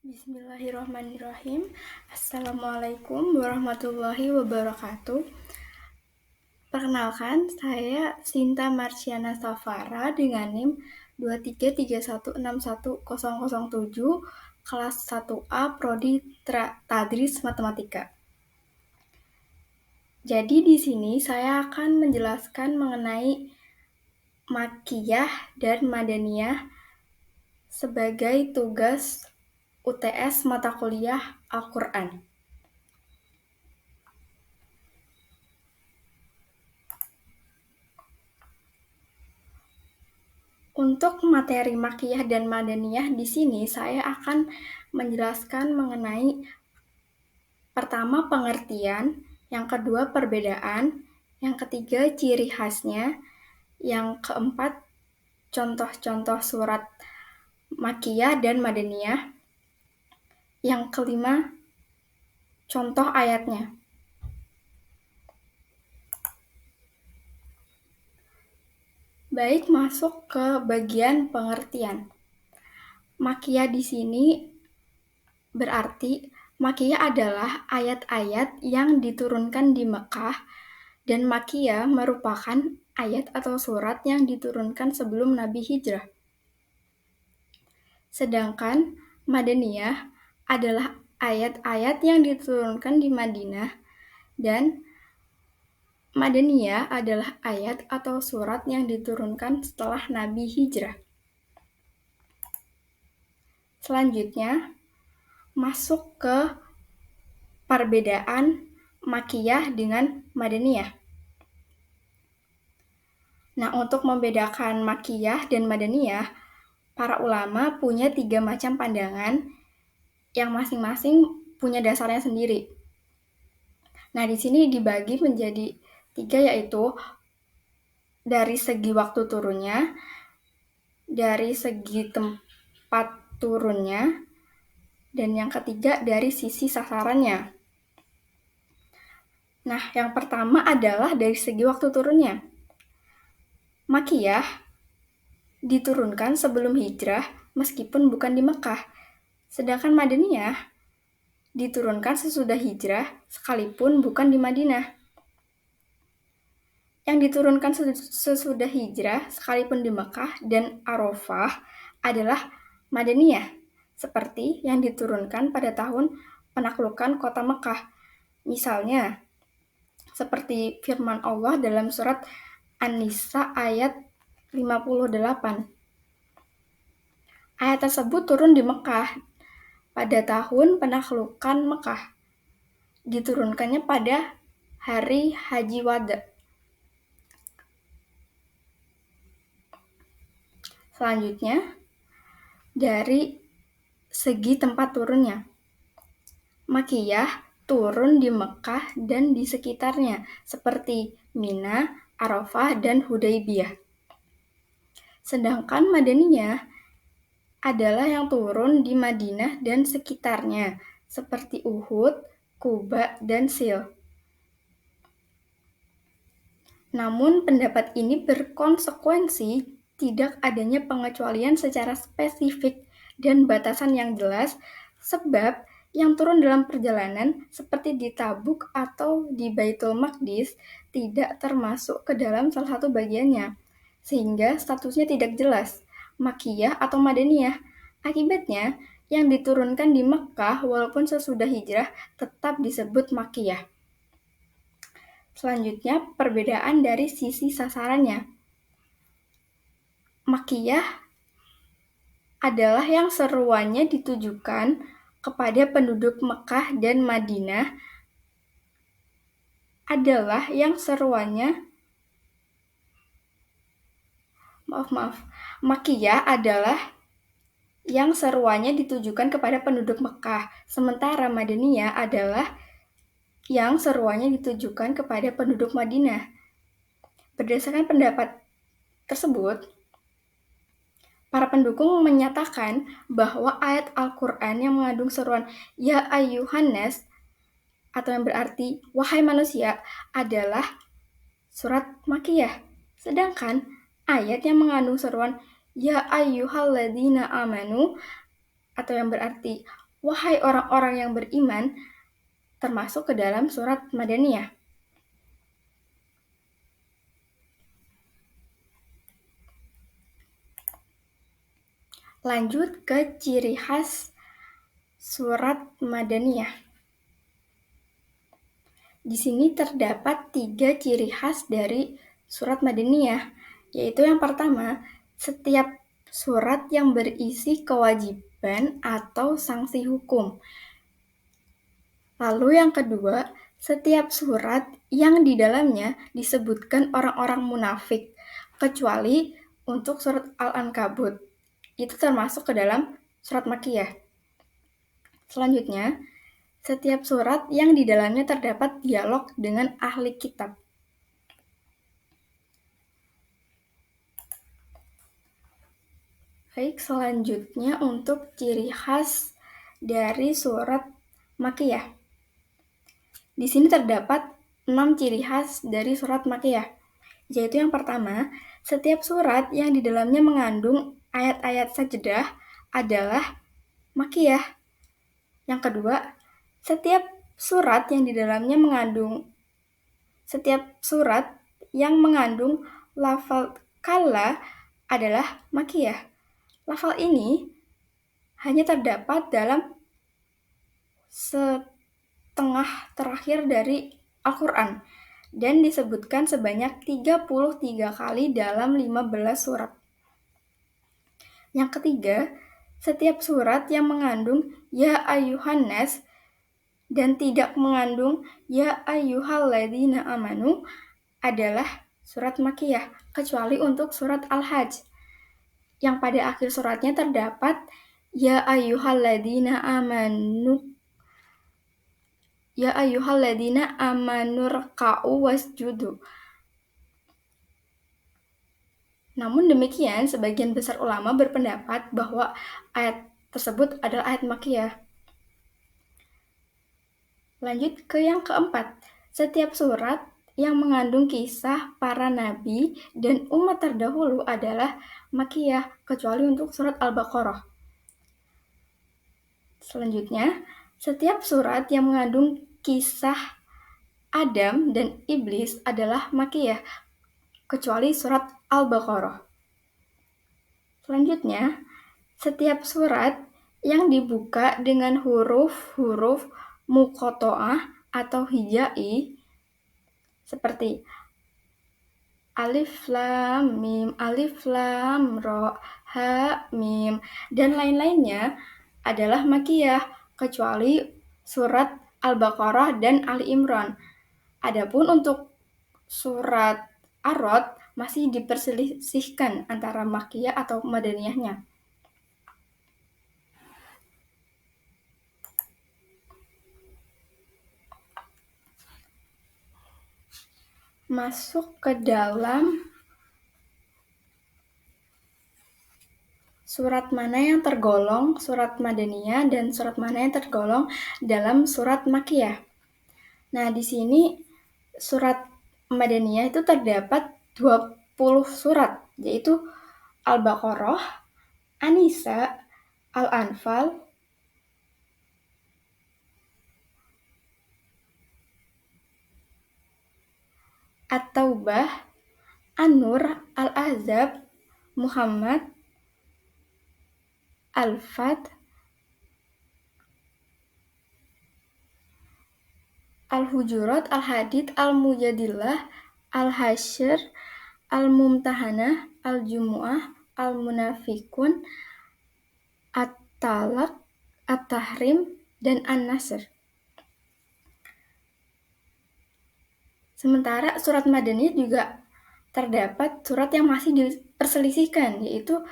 Bismillahirrahmanirrahim. Assalamualaikum warahmatullahi wabarakatuh. Perkenalkan, saya Sinta Marciana Safara dengan NIM 233161007 kelas 1A Prodi Tadris Matematika. Jadi di sini saya akan menjelaskan mengenai Makkiyah dan Madaniyah sebagai tugas UTS mata kuliah Al-Quran. Untuk materi Makkiyah dan Madaniyah di sini saya akan menjelaskan mengenai pertama pengertian, yang kedua perbedaan, yang ketiga ciri khasnya, yang keempat contoh-contoh surat Makkiyah dan Madaniyah, yang kelima contoh ayatnya. Baik, masuk ke bagian pengertian. Makkiyah di sini berarti Makkiyah adalah ayat-ayat yang diturunkan di Mekah, dan Makkiyah merupakan ayat atau surat yang diturunkan sebelum Nabi hijrah. Sedangkan Madaniyah adalah ayat-ayat yang diturunkan di Madinah, dan Madaniyah adalah ayat atau surat yang diturunkan setelah Nabi hijrah. Selanjutnya, masuk ke perbedaan Makkiyah dengan Madaniyah. Nah, untuk membedakan Makkiyah dan Madaniyah, para ulama punya 3 macam pandangan yang masing-masing punya dasarnya sendiri. Nah, di sini dibagi menjadi 3, yaitu dari segi waktu turunnya, dari segi tempat turunnya, dan yang ketiga dari sisi sasarannya. Nah, yang pertama adalah dari segi waktu turunnya. Makkiyah diturunkan sebelum hijrah meskipun bukan di Mekah. Sedangkan Madaniyah diturunkan sesudah hijrah sekalipun bukan di Madinah. Yang diturunkan sesudah hijrah sekalipun di Mekah dan Arafah adalah Madaniyah, seperti yang diturunkan pada tahun penaklukan kota Mekah. Misalnya, seperti firman Allah dalam surat An-Nisa ayat 58. Ayat tersebut turun di Mekah pada tahun penaklukan Mekah. Diturunkannya pada hari Haji Wada. Selanjutnya, dari segi tempat turunnya. Makkiyah turun di Mekah dan di sekitarnya, seperti Mina, Arafah, dan Hudaybiyah. Sedangkan Madaniyah adalah yang turun di Madinah dan sekitarnya, seperti Uhud, Quba, dan Sil. Namun, pendapat ini berkonsekuensi tidak adanya pengecualian secara spesifik dan batasan yang jelas, sebab yang turun dalam perjalanan seperti di Tabuk atau di Baitul Maqdis tidak termasuk ke dalam salah satu bagiannya, sehingga statusnya tidak jelas, Makkiyah atau Madaniyah. Akibatnya, yang diturunkan di Mekkah walaupun sesudah hijrah tetap disebut Makkiyah. Selanjutnya, perbedaan dari sisi sasarannya. Makkiyah adalah yang seruannya ditujukan kepada penduduk Mekah dan Madinah, adalah yang seruannya Makkiyah adalah yang seruannya ditujukan kepada penduduk Mekah, sementara Madaniyah adalah yang seruannya ditujukan kepada penduduk Madinah. Berdasarkan pendapat tersebut, para pendukung menyatakan bahwa ayat Al-Quran yang mengandung seruan Ya Ayyuhannas, atau yang berarti wahai manusia, adalah surat Makkiyah. Sedangkan ayat yang mengandung seruan Ya ayyuhalladzina amanu, atau yang berarti wahai orang-orang yang beriman, termasuk ke dalam surat Madaniyah. Lanjut ke ciri khas surat Madaniyah. Di sini terdapat 3 ciri khas dari surat Madaniyah, yaitu yang pertama, setiap surat yang berisi kewajiban atau sanksi hukum. Lalu yang kedua, setiap surat yang di dalamnya disebutkan orang-orang munafik, kecuali untuk surat Al-Ankabut. Itu termasuk ke dalam surat Makkiyah. Selanjutnya, setiap surat yang di dalamnya terdapat dialog dengan ahli kitab. Baik, selanjutnya untuk ciri khas dari surat Makkiyah. Di sini terdapat 6 ciri khas dari surat Makkiyah, yaitu yang pertama, setiap surat yang di dalamnya mengandung ayat-ayat sajdah adalah Makkiyah. Yang kedua, setiap surat yang di dalamnya mengandung lafal kalla adalah Makkiyah. Lafal ini hanya terdapat dalam setengah terakhir dari Al-Quran dan disebutkan sebanyak 33 kali dalam 15 surat. Yang ketiga, setiap surat yang mengandung ya ayyuhan nas dan tidak mengandung ya ayyuhalladzina amanu adalah surat Makkiyah, kecuali untuk surat Al-Hajj, yang pada akhir suratnya terdapat ya ayyuhalladzina amanurka'u wasjudu. Namun demikian, sebagian besar ulama berpendapat bahwa ayat tersebut adalah ayat Makkiyah. Lanjut ke yang keempat, setiap surat yang mengandung kisah para nabi dan umat terdahulu adalah Makkiyah, kecuali untuk surat Al-Baqarah. Selanjutnya, setiap surat yang mengandung kisah Adam dan Iblis adalah Makkiyah, kecuali surat Al-Baqarah. Selanjutnya, setiap surat yang dibuka dengan huruf-huruf muqoto'ah atau hijai seperti alif lam mim, alif lam ro, ha mim, dan lain-lainnya adalah Makkiyah, kecuali surat Al-Baqarah dan Ali Imran. Adapun untuk surat Ar-Rod masih diperselisihkan antara Makkiyah atau Madaniyahnya. Masuk ke dalam surat mana yang tergolong surat Madaniyah dan surat mana yang tergolong dalam surat Makkiyah. Nah, di sini surat Madaniyah itu terdapat 20 surat, yaitu Al-Baqarah, An-Nisa, Al-Anfal, At-Taubah, An-Nur, Al-Ahzab, Muhammad, Al-Fat, Al-Hujurat, Al-Hadid, Al-Mujadilah, Al-Hasyr, Al-Mumtahanah, Al-Jumu'ah, Al-Munafikun, At-Talaq, At-Tahrim, dan An-Nasr. Sementara surat Madaniyah juga terdapat surat yang masih diperselisihkan, yaitu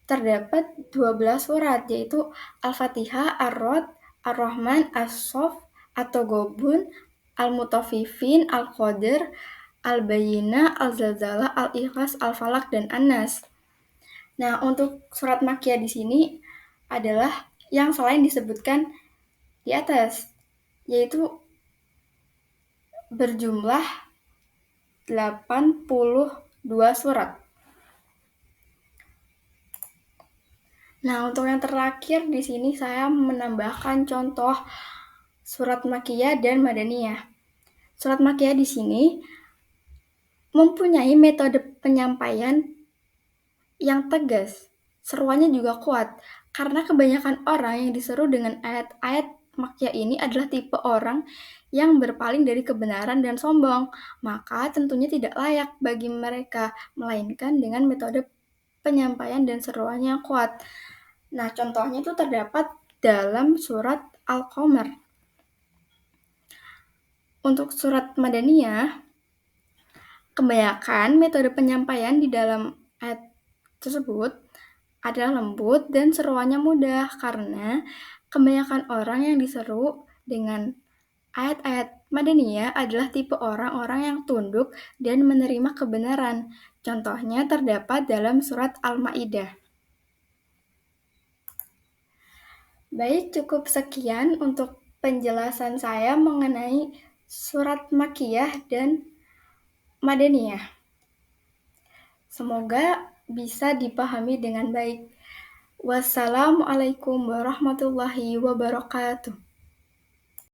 terdapat 12 surat, yaitu Al-Fatihah, Ar-Rod, Ar-Rahman, As-Sof, At-Taghabun, Al-Mutaffifin, Al-Qadr, Al-Bayyinah, Al-Zalzalah, Al-Ikhlas, Al-Falaq, dan An-Nas. Nah, untuk surat Makkiyah di sini adalah yang selain disebutkan di atas, yaitu berjumlah 82 surat. Nah, untuk yang terakhir di sini saya menambahkan contoh surat Makkiyah dan Madaniyah. Surat Makkiyah di sini mempunyai metode penyampaian yang tegas, seruannya juga kuat, karena kebanyakan orang yang diseru dengan ayat-ayat Makkiyah ini adalah tipe orang yang berpaling dari kebenaran dan sombong, maka tentunya tidak layak bagi mereka, melainkan dengan metode penyampaian dan seruan yang kuat. Nah, contohnya itu terdapat dalam surat Al-Qamar. Untuk surat Madaniyah, kebanyakan metode penyampaian di dalam ayat tersebut adalah lembut dan seruannya mudah karena kebanyakan orang yang diseru dengan ayat-ayat Madaniyah adalah tipe orang-orang yang tunduk dan menerima kebenaran. Contohnya terdapat dalam surat Al-Maidah. Baik, cukup sekian untuk penjelasan saya mengenai surat Makkiyah dan Madaniyah. Semoga bisa dipahami dengan baik. Wassalamualaikum warahmatullahi wabarakatuh.